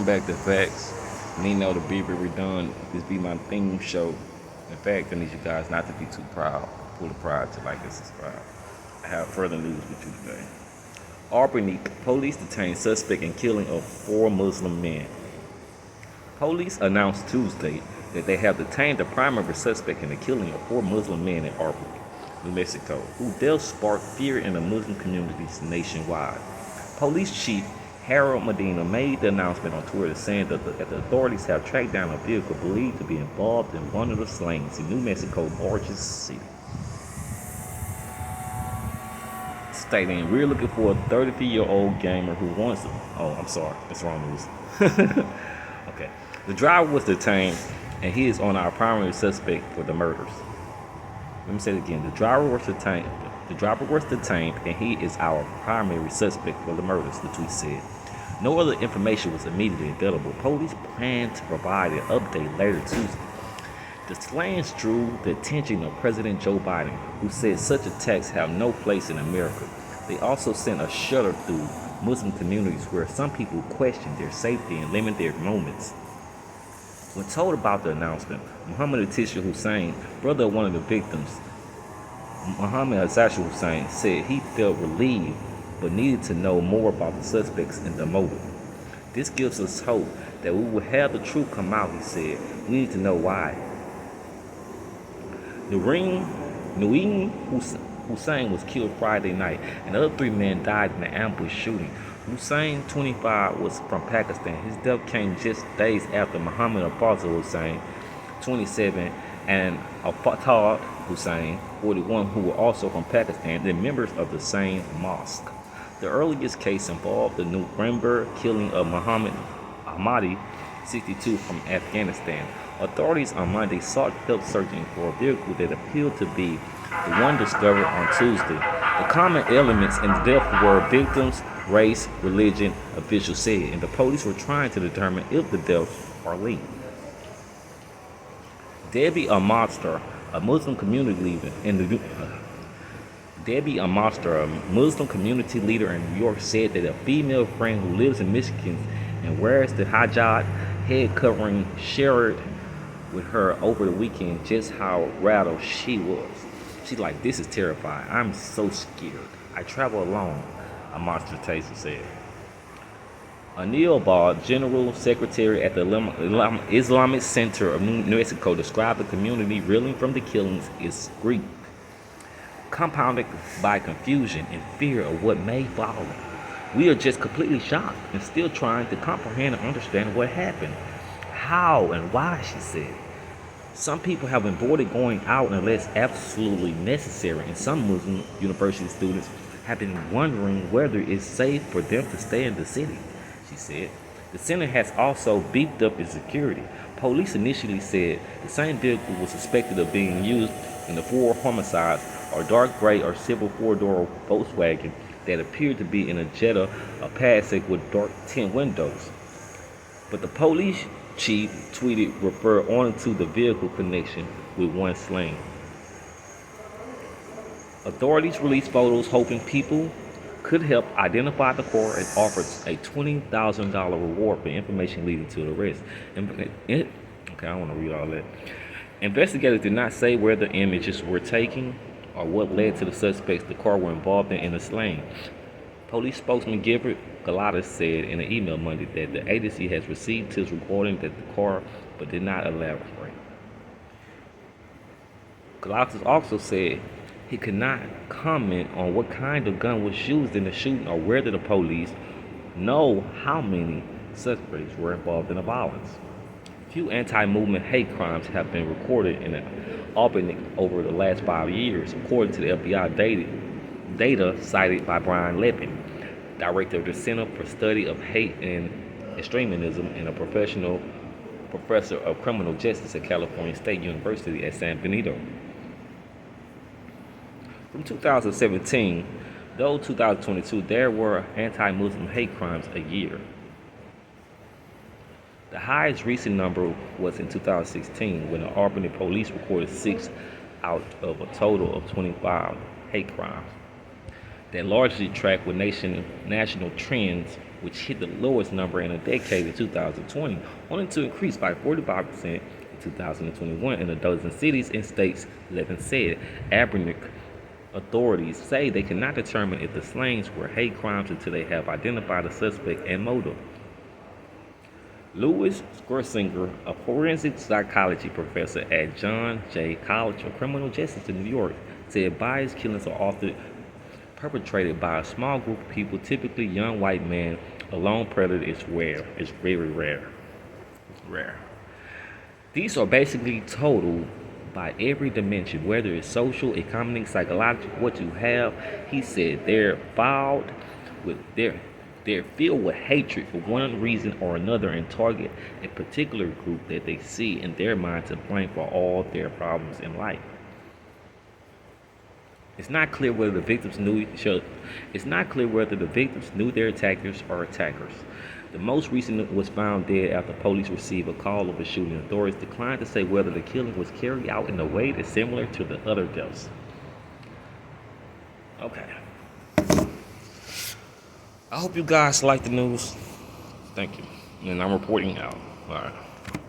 Welcome back to Facts. Nino the Beaver redone. This be my theme show. In fact, I need you guys not to be too proud. Full of pride to like and subscribe. I have further news with you today. Albany police detained suspect in killing of 4 Muslim men. Police announced Tuesday that they have detained the primary suspect in the killing of 4 Muslim men in Albuquerque, New Mexico, whose death sparked fear in the Muslim communities nationwide. Police Chief Harold Medina made the announcement on Twitter saying that the authorities have tracked down a vehicle believed to be involved in one of the slayings in New Mexico's largest city. Stating, "We're looking for a 33-year-old gamer who wants to..." Oh, I'm sorry. That's wrong news. Okay. The driver was detained, and he is on our primary suspect for the murders. Let me say it again. The driver was detained, and he is our primary suspect for the murders, the tweet said. No other information was immediately available. Police plan to provide an update later Tuesday. The slayings drew the attention of President Joe Biden, who said such attacks have no place in America. They also sent a shudder through Muslim communities where some people question their safety and limit their moments. When told about the announcement, Muhammad Atisha Hussein, brother of one of the victims, Muhammad Atisha Hussein, said he felt relieved but needed to know more about the suspects and the motive. This gives us hope that we will have the truth come out, he said. We need to know why. Nueen Hussein was killed Friday night, and the other 3 men died in an ambush shooting. Hussein, 25, was from Pakistan. His death came just days after Muhammad Abbas Hussein, 27, and Fatah Hussein, 41, who were also from Pakistan, and members of the same mosque. The earliest case involved the November killing of Muhammad Ahmadi, 62, from Afghanistan. Authorities on Monday sought help searching for a vehicle that appeared to be the one discovered on Tuesday. The common elements in the death were victims, race, religion, officials said, and the police were trying to determine if the deaths are linked. Debbie Amostar, a Muslim community leader in New York, said that a female friend who lives in Michigan and wears the hijab head covering shared with her over the weekend just how rattled she was. She's like, "This is terrifying. I'm so scared. I travel alone," a monster taser said. Anil Bal, General Secretary at the Islamic Center of New Mexico, described the community reeling from the killings as grief, compounded by confusion and fear of what may follow. "We are just completely shocked and still trying to comprehend and understand what happened. How and why," she said. "Some people have avoided going out unless absolutely necessary, and some Muslim university students have been wondering whether it's safe for them to stay in the city," she said. The center has also beefed up its security. Police initially said the same vehicle was suspected of being used in the 4 homicides, a dark gray or silver 4-door Volkswagen that appeared to be in a Jetta, a Passat with dark tint windows. But the police chief tweeted refer only to the vehicle connection with one slaying. Authorities released photos hoping people could help identify the car and offered a $20,000 reward for information leading to the arrest. Okay, I don't want to read all that. Investigators did not say where the images were taken or what led to the suspects the car were involved in the slaying. Police spokesman Gilbert Galatas said in an email Monday that the agency has received tips reporting that the car, but did not elaborate. Galatas also said he could not comment on what kind of gun was used in the shooting or whether the police know how many suspects were involved in the violence. Few anti-movement hate crimes have been recorded in Albany over the last 5 years, according to the FBI data cited by Brian Lepin, director of the Center for Study of Hate and Extremism and a professor of criminal justice at California State University at San Benito. From 2017 though 2022, there were anti-Muslim hate crimes a year. The highest recent number was in 2016 when the Albany police recorded 6 out of a total of 25 hate crimes that largely track with national trends which hit the lowest number in a decade in 2020, only to increase by 45% in 2021 in a dozen cities and states, Levin said. Albuquerque authorities say they cannot determine if the slayings were hate crimes until they have identified the suspect and motive. Louis Scherzinger, a forensic psychology professor at John Jay College of Criminal Justice in New York, said biased killings are often perpetrated by a small group of people, typically young white men. A lone predator is rare. It's very rare. It's rare. These are basically total by every dimension, whether it's social, economic, psychological, what you have. He said they're fouled with they're filled with hatred for one reason or another and target a particular group that they see in their mind to blame for all their problems in life. It's not clear whether the victims knew their attackers or attackers. The most recent was found dead after police received a call of a shooting. Authorities declined to say whether the killing was carried out in a way that's similar to the other deaths. Okay. I hope you guys like the news. Thank you. And I'm reporting out. All right.